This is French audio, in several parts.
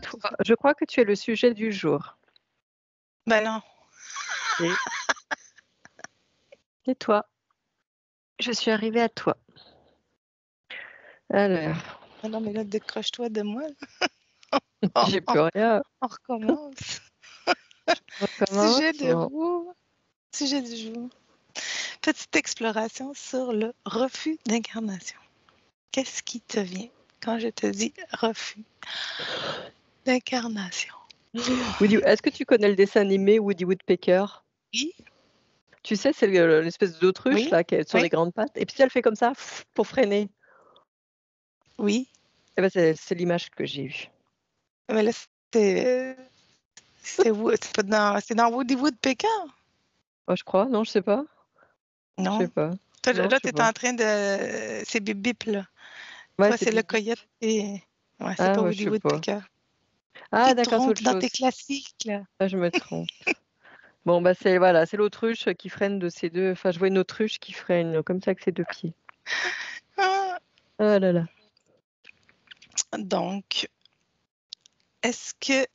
toi. Je crois que tu es le sujet du jour. Ben non. Et toi, je suis arrivée à toi. Alors, Ben non, mais là, décroche-toi de moi. j'ai plus rien. On recommence. Sujet Recommence. de Bon. vous. Sujet du jour. Petite exploration sur le refus d'incarnation. Qu'est-ce qui te vient quand je te dis refus d'incarnation? Est-ce que tu connais le dessin animé Woody Woodpecker? Oui, Tu sais, c'est l'espèce d'autruche oui, là qui est sur les oui, grandes pattes. Et puis elle fait comme ça pour freiner. oui. Eh ben, c'est l'image que j'ai eue. Mais là, c'est dans Woody Woodpecker? Oh, je crois, non, je sais pas. Je sais Non. pas. Toi, Non, je là, sais tu es pas. en train de. C'est Bip Bip, là. Ouais, Toi, c'est c'est le Bibi. coyote et. Ouais, c'est Ah, pas ouais, je Woody sais pas. Woodpecker. Ah, Tu te d'accord, c'est trompes autre dans tes chose. classiques, là. Ah, je me trompe. Bon, bah c'est voilà, c'est l'autruche qui freine de ses deux. Enfin, je vois une autruche qui freine comme ça avec ses deux pieds. Ah, Ah là là. donc, est-ce que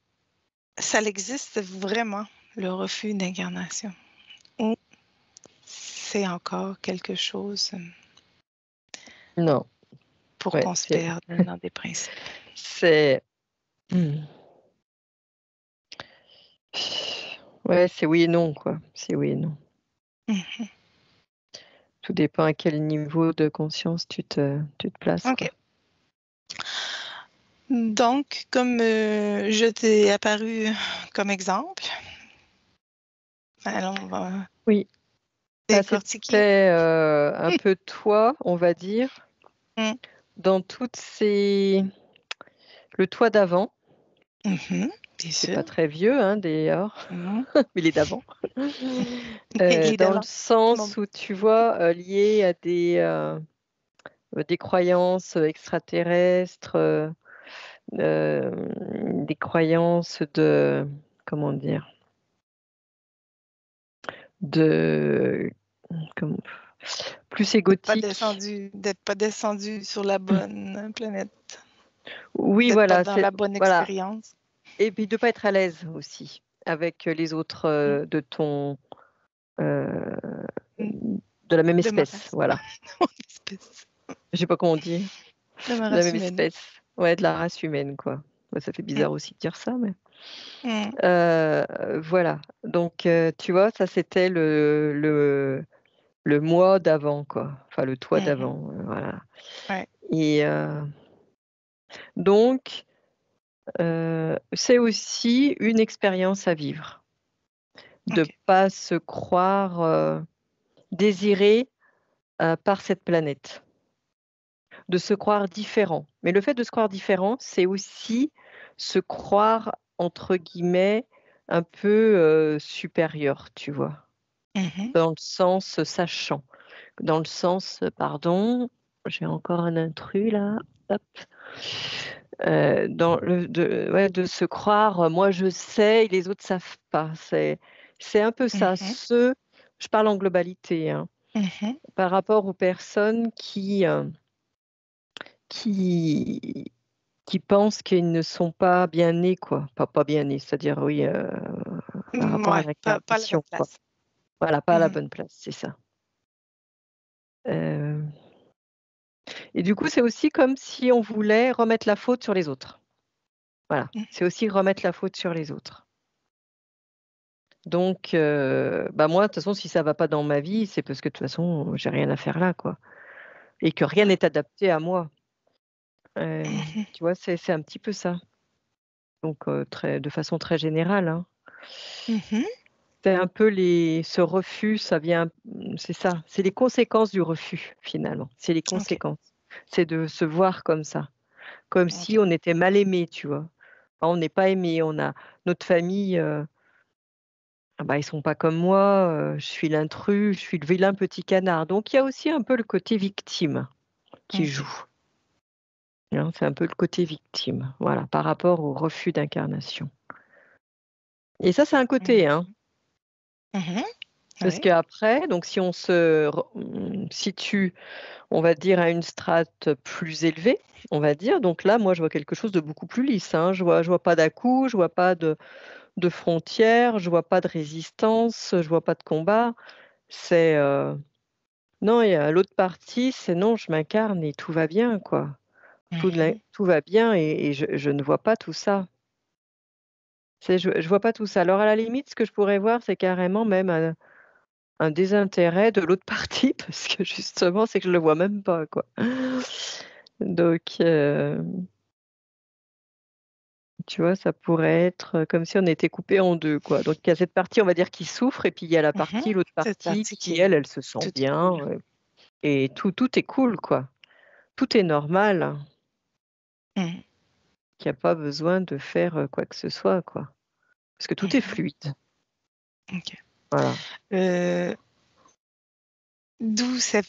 ça existe vraiment, le refus d'incarnation? Ou c'est encore quelque chose Non, pour ouais, qu'on se perde dans des principes? c'est, hmm. Ouais, c'est oui et non, quoi. C'est oui et non. Mhm. Tout dépend à quel niveau de conscience tu te places, OK. quoi. Donc, comme je t'ai apparu comme exemple, alors on va Oui, bah, décortiquer. c'était un peu toi, on va dire, Mm. dans toutes ces... Le toi d'avant, Mhm. Bien qui est sûr. pas très vieux, hein, d'ailleurs, Mhm. mais il est d'avant. Il est de Dans le là. sens où, tu vois, lié à des croyances extraterrestres, des croyances de, comment dire, de, comment- plus égotiques. D'être pas descendu sur la bonne planète, Oui, d'être pas voilà, dans la bonne voilà. expérience. Et puis de pas être à l'aise aussi avec les autres Mm. de ton, euh, Mm. de la même De ma espèce, race. voilà. Mon espèce. Je sais pas comment on dit, De ma de la race même humaine. espèce. Ouais, de la race humaine, quoi. Ouais, ça fait Mm. bizarre aussi de dire ça, mais. Mm. Voilà. Donc, tu vois, ça c'était le moi d'avant, quoi. Enfin, le toi Mhm. d'avant, voilà. Ouais. Et donc, c'est aussi une expérience à vivre, de OK. pas se croire désiré par cette planète, de se croire différent. Mais le fait de se croire différent, c'est aussi se croire, entre guillemets, un peu supérieur, tu vois, Mhm. dans le sens sachant. Dans le sens, pardon, j'ai encore un intrus là, hop. Ouais, de se croire, moi je sais et les autres savent pas. C'est un peu ça. Mhm. Je parle en globalité, hein, Mhm. par rapport aux personnes qui, qui pensent qu'ils ne sont pas bien nés, quoi. Pas bien nés, c'est-à-dire, oui, par rapport à Ouais, pas la bonne l'incarnation, quoi. place. Voilà, pas à la Mhm. bonne place, c'est ça. Euh, Et du coup, c'est aussi comme si on voulait remettre la faute sur les autres. Voilà, Mhm. c'est aussi remettre la faute sur les autres. Donc, bah moi, de toute façon, si ça va pas dans ma vie, c'est parce que de toute façon, j'ai rien à faire là, quoi. Et que rien Ouais. n'est adapté à moi. Mhm. Tu vois, c'est un petit peu ça. Donc, de façon très générale, hein. Mhm. C'est un peu ce refus, ça vient, c'est ça, c'est les conséquences du refus, finalement. C'est les OK. conséquences. C'est de se voir comme ça. Comme si OK. on était mal aimé, tu vois. Enfin, on n'est pas aimé, on a notre famille, ah bah, ils sont pas comme moi, je suis l'intrus, je suis le vilain petit canard. Donc il y a aussi un peu le côté victime qui OK. joue, hein, c'est un peu le côté victime, voilà, par rapport au refus d'incarnation. Et ça, c'est un Mhm. côté, hein. Mhm. Parce Oui. qu'après, donc si on se situe, on va dire, à une strate plus élevée, on va dire, donc là, moi, je vois quelque chose de beaucoup plus lisse, hein. Je vois pas d'à-coups, je vois pas de frontières, je vois pas de résistance, je vois pas de combat. C'est, non, et l'autre partie, c'est non, je m'incarne et tout va bien, quoi. Mhm. Tout va bien et je ne vois pas tout ça. Je vois pas tout ça. Alors à la limite, ce que je pourrais voir, c'est carrément même un désintérêt de l'autre partie parce que justement, c'est que je le vois même pas, quoi. Donc tu vois, ça pourrait être, comme si on était coupé en 2, quoi. Donc il y a cette partie, on va dire, qui souffre et puis il y a Mhm. l'autre Cette partie partie qui, qui est elle se sent tout est bien, cool. et tout est cool, quoi. Tout est normal, Mhm. qu'il y a pas besoin de faire, quoi que ce soit, quoi. Parce que tout est Mhm. fluide. OK. Voilà. Euh, D'où ça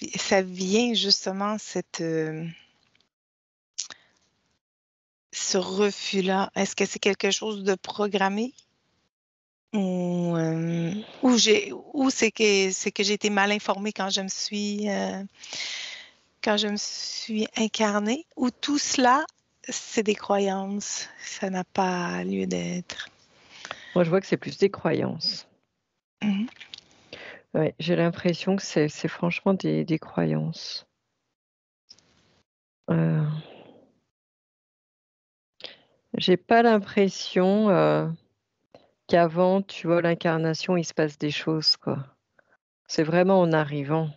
vient justement ce refus-là? Est-ce que c'est quelque chose de programmé ou c'est que j'ai été mal informée quand je me suis incarnée, ou tout cela, c'est des croyances, ça n'a pas lieu d'être. Moi, je vois que c'est plus des croyances. Mhm. Ouais, j'ai l'impression que c'est franchement des croyances. Heu, j'ai pas l'impression, qu'avant, tu vois, l'incarnation, il se passe des choses, quoi. C'est vraiment en arrivant.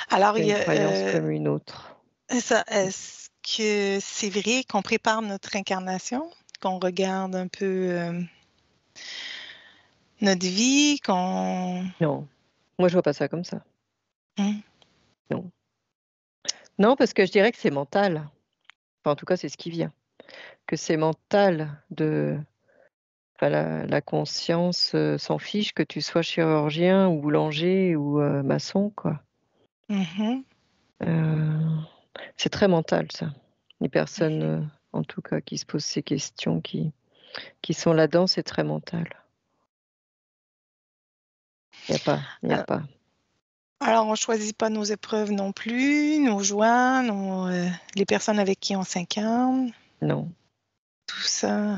Alors, C'est il y une a, croyance comme une autre. est-ce que c'est vrai qu'on prépare notre incarnation, qu'on regarde un peu notre vie, qu'on... Non, moi, je vois pas ça comme ça. Hmm. Non. Non, parce que je dirais que c'est mental. Enfin, en tout cas, c'est ce qui vient. Que c'est mental de enfin, la conscience, s'en fiche que tu sois chirurgien ou boulanger ou, maçon, quoi. Mhm. Heu, c'est très mental ça. Les personnes, en tout cas qui se posent ces questions, qui sont là-dedans, c'est très mental. Il y a Alors, pas. alors, on ne choisit pas nos épreuves non plus, nos joies, les personnes avec qui on s'incarne, Non. tout ça.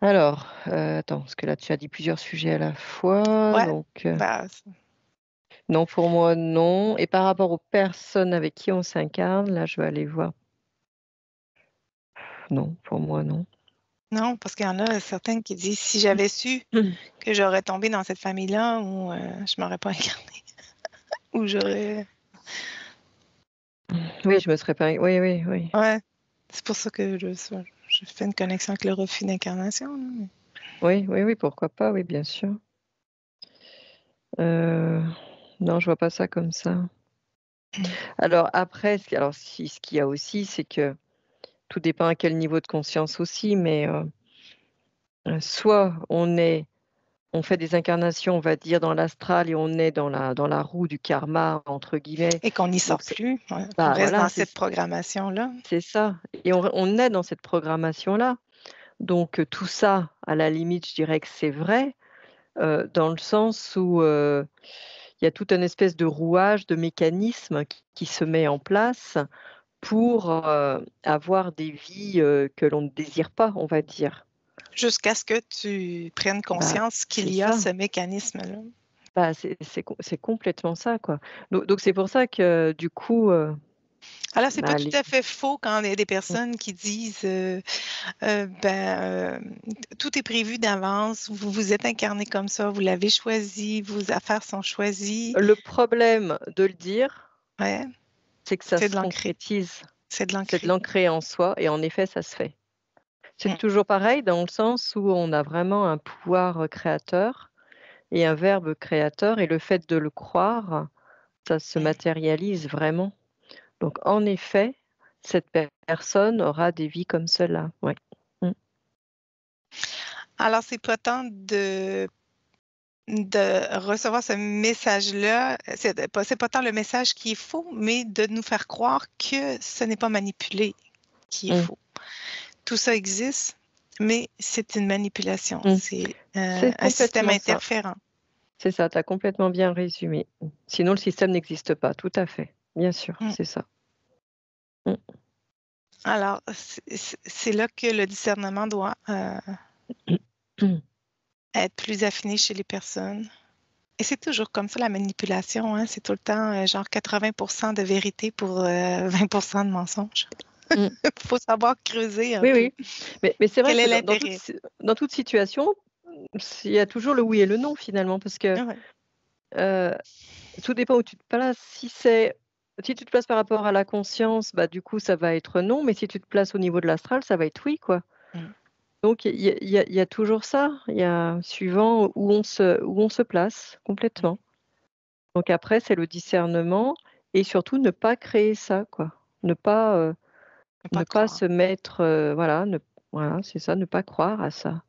Alors, attends, parce que là tu as dit plusieurs sujets à la fois, Ouais, donc bah, non, pour moi non, et par rapport aux personnes avec qui on s'incarne, là je vais aller voir. Non, pour moi non. non, parce qu'il y en a certaines qui disent si j'avais su que j'aurais tombé dans cette famille-là, ou je m'aurais pas incarnée, ou j'aurais. Oui, je me serais pas oui, oui, oui. Ouais, c'est pour ça que je fais une connexion avec le refus d'incarnation, là, mais- Oui, oui, oui, pourquoi pas, oui, bien sûr. Heu, non, je vois pas ça comme ça. Alors après, ce qu'il y a aussi, c'est que tout dépend à quel niveau de conscience aussi, mais soit on fait des incarnations, on va dire, dans l'astral et on est dans la roue du «karma» entre guillemets, Et qu'on n'y sort donc c'est plus, ouais, qu'on bah, reste voilà, dans cette programmation-là. c'est ça, et on est dans cette programmation-là, donc tout ça, à la limite, je dirais que c'est vrai, dans le sens où, il y a tout un espèce de rouage, de mécanisme qui se met en place pour, avoir des vies, que l'on ne désire pas, on va dire. Jusqu'à ce que tu prennes Bah, conscience qu'il c'est y a ce ça. mécanisme-là. Bah, c'est complètement ça, quoi. Donc c'est pour ça que du coup, Alors, c'est pas bah, tout les à fait faux quand il y a des mmh, personnes qui disent ben, tout est prévu d'avance, vous vous êtes incarné comme ça, vous l'avez choisi, vos affaires sont choisies. le problème de le dire, Ouais, c'est que ça c'est se de l'ancrer. concrétise. C'est de C'est de l'ancrer. l'ancrer en soi et en effet, ça se fait. C'est Mm. toujours pareil dans le sens où on a vraiment un pouvoir, créateur et un verbe créateur, et le fait de le croire, ça se Mm. matérialise vraiment. Donc en effet, cette personne aura des vies comme cela, ouais. Mmh. Alors, c'est pas tant de recevoir ce message-là, c'est pas tant le message qui est faux, mais de nous faire croire que ce n'est pas manipulé qui est Mmh. faux. Tout ça existe. mais c'est une manipulation. Mm. C'est C'est un système complètement ça. interférent. C'est ça, tu as complètement bien résumé. Sinon, le système n'existe pas, tout à fait. Bien sûr, Mm. c'est ça. Mm. Alors, c'est là que le discernement doit être plus affiné chez les personnes. Et c'est toujours comme ça, la manipulation, hein? C'est tout le temps genre 80% de vérité pour 20% de mensonge. Mm. Il faut savoir creuser un Oui, peu. oui. Mais c'est vrai Quel est que l'intérêt? dans toute situation, il y a toujours le oui et le non finalement, parce que Ouais. tout dépend où tu te places. Si tu te places par rapport à la conscience, bah, du coup, ça va être non, mais si tu te places au niveau de l'astral, ça va être oui, quoi. Mm. Donc il y a toujours ça, il y a suivant où on se place complètement. Donc après, c'est le discernement et surtout ne pas créer ça, quoi. Ne pas, Faut pas ne pas croire. se mettre, voilà, c'est ça, ne pas croire à ça.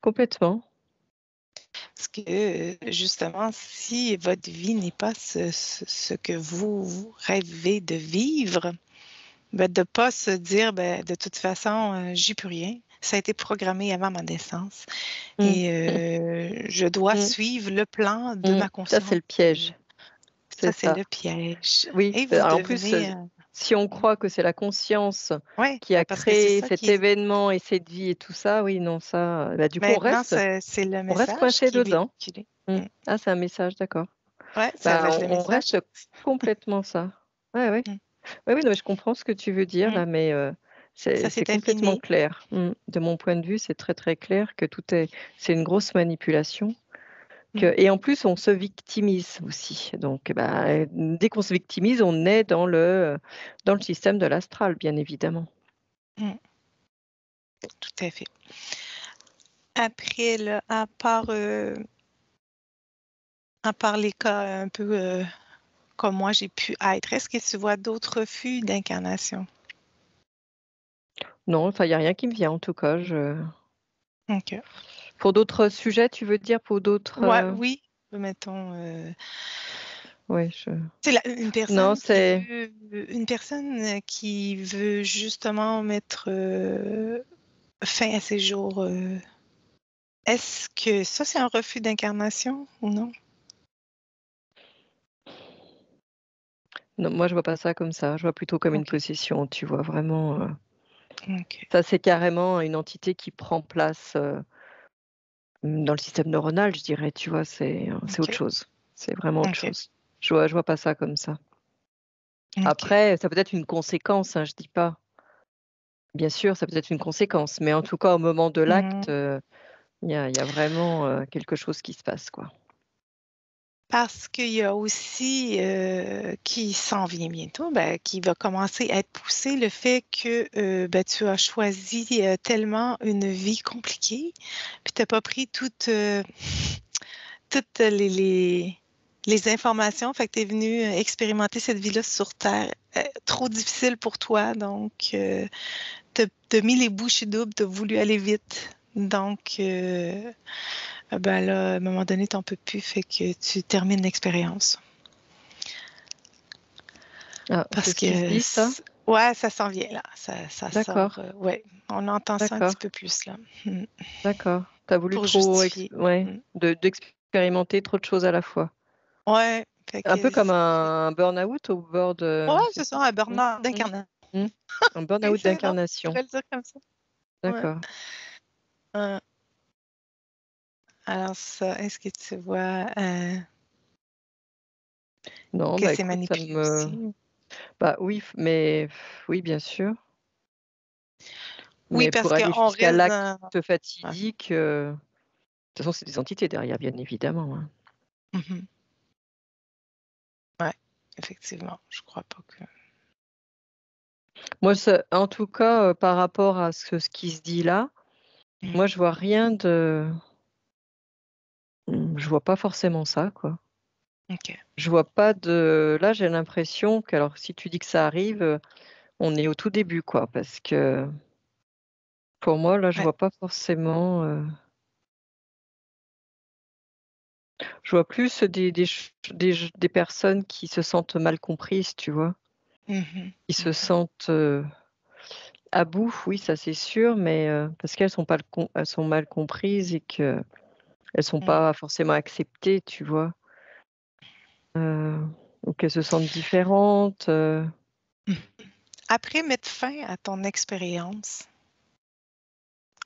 Complètement. Parce que justement, si votre vie n'est pas ce que vous rêvez de vivre, ben, de ne pas se dire, ben, de toute façon, j'y peux rien. Ça a été programmé avant ma naissance. Mmh. Et je dois Mmh. suivre le plan de Mmh. ma Ça, c'est conscience. le piège. Ça, C'est c'est ça. le piège. Oui, Et vous alors en plus, devenez... si on croit que c'est la conscience oui, qui a parce que c'est créé ça cet qui est... événement et cette vie et tout ça, oui, non, ça, bah, du coup, Maintenant, c'est le on reste message coincé qui est dedans. véhiculé. Mmh. Mm. Ah, c'est un message, d'accord. Ouais, ça va Bah, être le on message. reste complètement ça. Ouais, ouais. Mm. Oui, oui, non, mais je comprends ce que tu veux dire Mm. là, mais Ça c'est s'est complètement affiné. clair. De mon point de vue, c'est très, très clair que c'est une grosse manipulation. Mm. Et en plus, on se victimise aussi. Donc, bah, dès qu'on se victimise, on est dans le système de l'astral, bien évidemment. Mm. Tout à fait. Après, là, à part les cas un peu comme moi j'ai pu être, est-ce que tu vois d'autres refus d'incarnation? Non, enfin, il n'y a rien qui me vient en tout cas. OK. Pour d'autres sujets, tu veux dire, pour d'autres... Ouais, oui, mettons. Ouais, C'est Non, c'est... une personne qui veut justement mettre fin à ses jours. Est-ce que ça, c'est un refus d'incarnation ou non? Non, moi, je vois pas ça comme ça. Je vois plutôt comme une OK. possession, tu vois, vraiment. OK. Ça, c'est carrément une entité qui prend place dans le système neuronal, je dirais, tu vois, c'est autre OK. chose. C'est vraiment autre OK. chose. Je vois pas ça comme ça. OK. Après, ça peut être une conséquence, hein, je dis pas. Bien sûr, ça peut être une conséquence, mais en tout cas, au moment de l'acte, Mhm. il y a vraiment quelque chose qui se passe, quoi. Parce qu'il y a aussi qui s'en vient bientôt, ben, qui va commencer à être poussé le fait que ben, tu as choisi tellement une vie compliquée, puis tu n'as pas pris toutes les informations, fait que tu es venu expérimenter cette vie-là sur Terre. Trop difficile pour toi, donc t'as mis les bouchées doubles, t'as voulu aller vite. Donc, ben là, à un moment donné, t'en peux plus, fait que tu termines l'expérience. Ah, c'est Parce ce qui se que, dit, ça? ouais, ça s'en vient là. Ça sort. D'accord, Ouais, on entend ça un petit d'accord, peu plus là. Mm. d'accord. Tu as voulu Pour justifier. ouais, Mm. d'expérimenter trop de choses à la fois. Ouais, fait Un peu que comme un burn-out au bord de... ouais, C'est c'est ça? ça, un Mmh, burn-out mmh, d'incarnation. mmh. Un Oui, burn-out c'est non, je d'incarnation. pourrais le dire comme ça. Ouais. D'accord. Euh, alors ça, est-ce que tu vois Non, que bah c'est écoute, ça manipulé me... aussi? Bah oui, mais oui, bien sûr. Oui, Mais parce pour aller qu'on jusqu'à reste l'acte dans... Ouais. fatidique, de toute façon, c'est des entités derrière, bien évidemment, hein. Mhm. Ouais, effectivement, je crois pas que... Moi, en tout cas, par rapport à ce qui se dit là, Mm. moi, je vois rien de... Je vois pas forcément ça, quoi. OK. Je vois pas de... Là, j'ai l'impression que, alors, si tu dis que ça arrive, on est au tout début, quoi, parce que pour moi, là, je Ouais. vois pas forcément... Je vois plus des personnes qui se sentent mal comprises, tu vois, Mhm. qui se Mhm. sentent À bout, oui, ça c'est sûr, mais parce qu'elles sont pas elles sont mal comprises et que elles sont Mm. pas forcément acceptées, tu vois. Ou qu'elles se sentent différentes. Après mettre fin à ton expérience,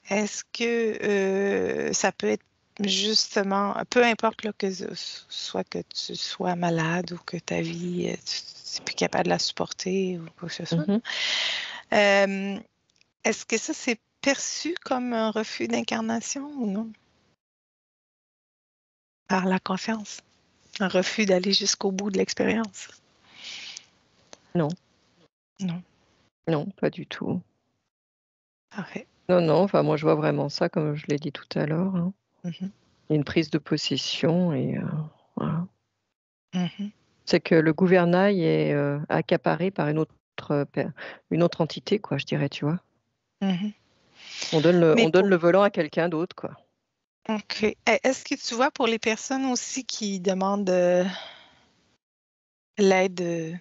est-ce que ça peut être justement, peu importe là, soit que tu sois malade ou que ta vie, tu n'es plus capable de la supporter ou quoi que ce soit, Mhm. euh, est-ce que ça c'est perçu comme un refus d'incarnation ou non par la confiance? Un refus d'aller jusqu'au bout de l'expérience? Non, Non. non, pas du tout. Parfait. Non, non, enfin moi je vois vraiment ça comme je l'ai dit tout à l'heure, hein. Mhm. Il y a une prise de possession et voilà. Mhm. C'est que le gouvernail est accaparé par une autre entité, quoi, je dirais, tu vois. Mhm. On Mais donne pour, le volant à quelqu'un d'autre, quoi. OK. Est-ce que tu vois pour les personnes aussi qui demandent l'aide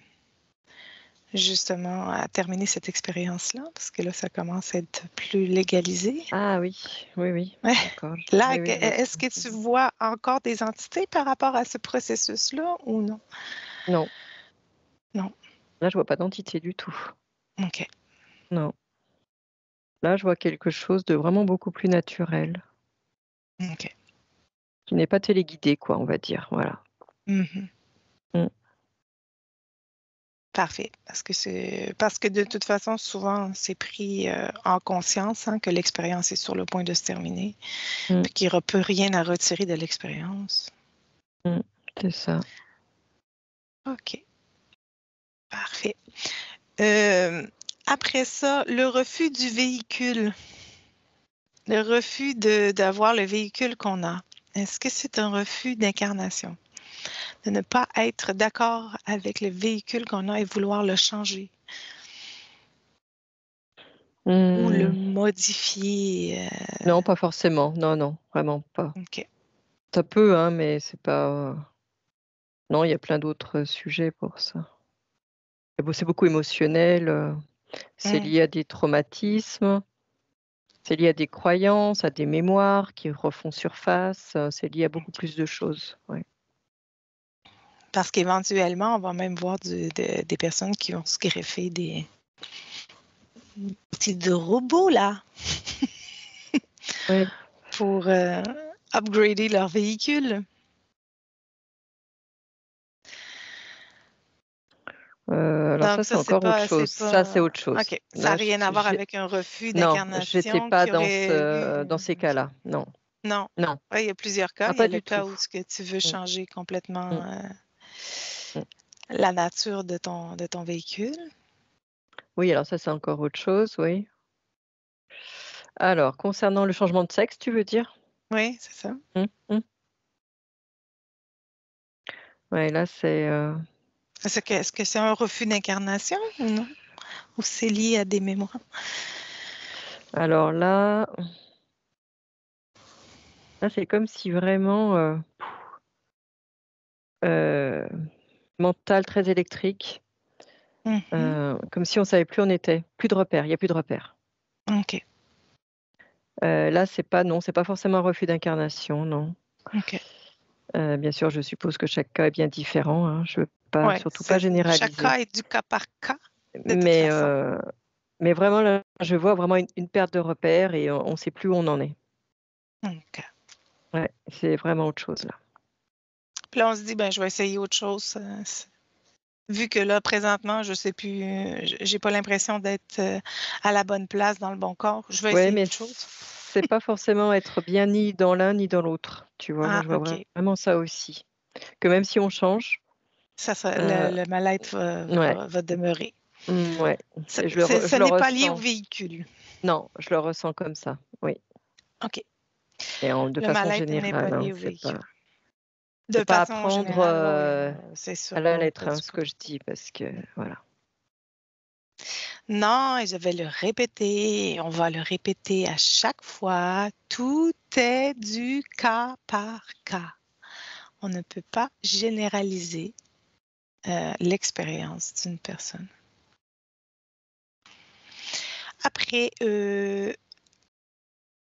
justement à terminer cette expérience-là, parce que là, ça commence à être plus légalisé. Ah oui, oui, oui, Ouais. d'accord. Là, Oui, oui, je vois est-ce que tu vois encore des entités par rapport à ce processus-là ou non? Non, Non. là je vois pas d'entité du tout. OK. Non. Là, je vois quelque chose de vraiment beaucoup plus naturel, OK. qui n'est pas téléguidé, quoi, on va dire. Voilà. Mhm. Mm. Parfait. Parce que de toute façon, souvent, c'est pris en conscience hein, que l'expérience est sur le point de se terminer, Mm. puis qu'il n'y aura plus rien à retirer de l'expérience. Mm. C'est ça. OK. Parfait. Euh, Après ça, le refus du véhicule, le refus d'avoir le véhicule qu'on a. Est-ce que c'est un refus d'incarnation? De ne pas être d'accord avec le véhicule qu'on a et vouloir le changer ou le Mm. modifier? Non, pas forcément. Non, non, vraiment pas. OK. Ça peut, hein, mais c'est pas. Non, il y a plein d'autres sujets pour ça. C'est beaucoup émotionnel. C'est Mm. lié à des traumatismes. C'est lié à des croyances, à des mémoires qui refont surface. C'est lié à beaucoup plus de choses. Ouais. Parce qu'éventuellement, on va même voir des personnes qui vont se greffer des petits robots là Ouais. pour upgrader leur véhicule. Alors ça, Donc c'est ça, encore autre chose. c'est Ça, c'est pas. autre chose. OK. Ça n'a Là, rien à voir avec un refus non, j'étais d'incarnation pas qui aurait eu. dans ces OK. cas-là. Non, Non. non, Ouais, il y a plusieurs cas. ah, Il y a pas le du cas tout. où ce que tu veux Mm, changer complètement mm, mm. la nature de ton véhicule. Oui, alors ça, c'est encore autre chose, oui. Alors, concernant le changement de sexe, tu veux dire? Oui, c'est ça. Mm, mm. Ouais, là, c'est. Est-ce que c'est un refus d'incarnation ou non? Ou c'est lié à des mémoires? Alors là, c'est comme si vraiment euh, mental très électrique, Mhm. comme si on savait plus où on était, plus de repères, il y a plus de repères. OK. Là, c'est pas non, c'est pas forcément un refus d'incarnation, non. OK. Bien sûr, je suppose que chaque cas est bien différent, hein. Je veux pas, Ouais, surtout pas chaque généraliser. cas est du cas par cas, de toute Mais, façon. vraiment, là, je vois vraiment une perte de repères et on ne sait plus où on en est. OK. Ouais, c'est vraiment autre chose là. Puis là, on se dit, ben, je vais essayer autre chose. Vu que là, présentement, je sais plus, j'ai pas l'impression d'être à la bonne place dans le bon corps, je vais Ouais, essayer mais autre chose. c'est pas forcément être bien ni dans l'un ni dans l'autre. Tu vois, moi Ah, je vois OK. vraiment ça aussi. Que même si on change, euh, Le mal-être ouais, va demeurer. ouais, Ce je le n'est pas lié au ressens. véhicule. Non, je le ressens comme ça. Oui, OK. et de Le façon mal-être n'est pas générale, hein, lié au véhicule. c'est De pas à façon prendre générale, oui, c'est à sûr. la Ouais, lettre, hein, ce que je dis, parce que voilà. non, et je vais le répéter, on va le répéter à chaque fois. Tout est du cas par cas. On ne peut pas généraliser l'expérience d'une personne. après,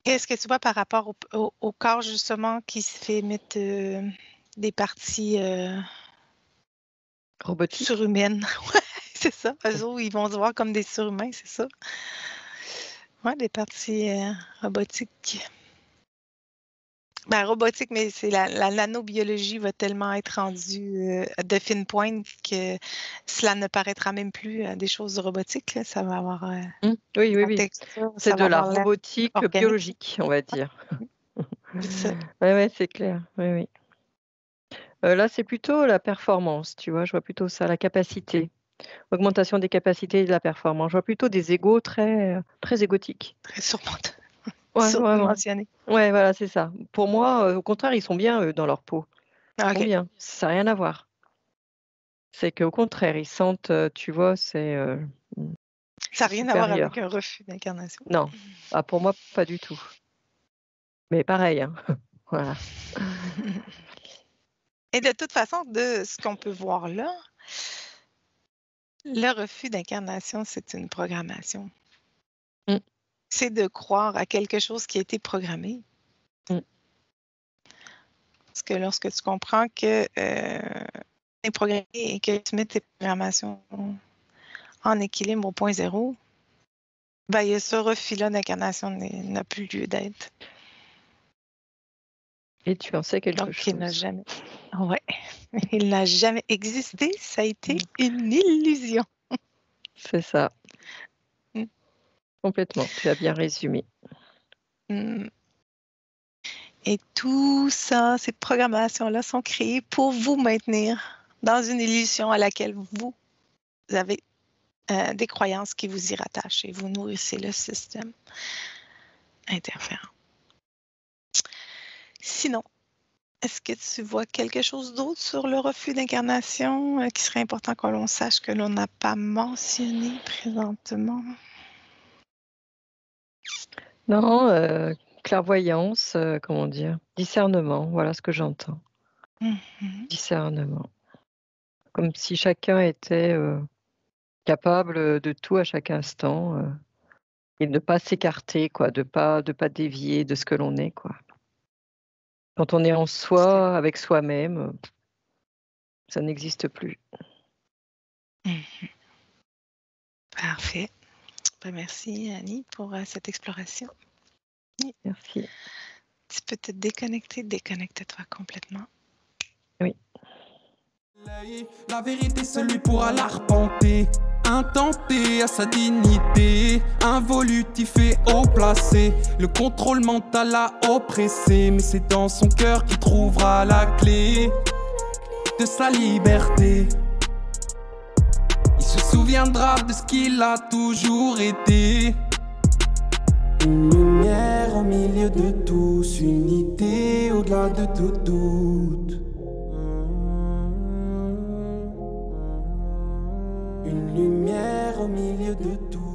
qu'est-ce que tu vois par rapport au corps, justement, qui se fait mettre des parties Robotique. surhumaines? Ouais, c'est ça. Eux autres, ils vont se voir comme des surhumains, c'est ça? Ouais, des parties robotiques. Ben, robotique, mais c'est la nanobiologie va tellement être rendue de fine pointe que cela ne paraîtra même plus des choses robotiques, là. Ça va avoir Oui, oui, la oui. texture, C'est ça de va la avoir l'air robotique organique. biologique, on va dire. C'est ça. Ouais, ouais, c'est clair. Oui, oui. Là, c'est plutôt la performance, tu vois? Je vois plutôt ça, la capacité. Augmentation des capacités et de la performance. Je vois plutôt des égos très égotiques. Très Ouais, vraiment. surdimensionné. Ouais, voilà, c'est ça. Pour moi, au contraire, ils sont bien, eux, dans leur peau. Ils sont OK. bien. Ça a rien à voir. C'est qu'au contraire, ils sentent, tu vois, je Ça n'a suis rien à voir avec supérieur. un refus d'incarnation. Non. Ah, pour moi, pas du tout. Mais pareil, hein. Voilà. Et de toute façon, de ce qu'on peut voir là, le refus d'incarnation, c'est une programmation. Mmh, C'est de croire à quelque chose qui a été programmé. mmh. Parce que lorsque tu comprends que est programmé et que tu mets tes programmations en équilibre au point zéro, ben, il y a ce refus-là d'incarnation n'a plus lieu d'être. Et tu en sais quelque Donc, il n'a chose. jamais. Ouais. Il n'a jamais existé. Ça a été une illusion. C'est ça, Mm. complètement. Tu as bien résumé. Mm. Et tout ça, ces programmations-là sont créées pour vous maintenir dans une illusion à laquelle vous avez des croyances qui vous y rattachent et vous nourrissez le système interférent. Sinon, est-ce que tu vois quelque chose d'autre sur le refus d'incarnation qui serait important que l'on sache que l'on n'a pas mentionné présentement? Non, clairvoyance, comment dire? Discernement, voilà ce que j'entends. Mhm. Discernement. Comme si chacun était, capable, de tout à chaque instant, et de ne pas s'écarter quoi, de pas dévier de ce que l'on est quoi. Quand on est en soi, avec soi-même, ça n'existe plus. Mhm. Parfait. Ben, merci Annie pour cette exploration. Merci. Tu peux te déconnecter, déconnecte-toi complètement. Oui. La vérité, celui pourra l'arpenter. Intenté à sa dignité, involutif et haut placé. Le contrôle mental l'a oppressé, mais c'est dans son cœur qu'il trouvera la clé de sa liberté. Il se souviendra de ce qu'il a toujours été. Une lumière au milieu de tous, une idée au-delà de tout doute. Une lumière au milieu de tout.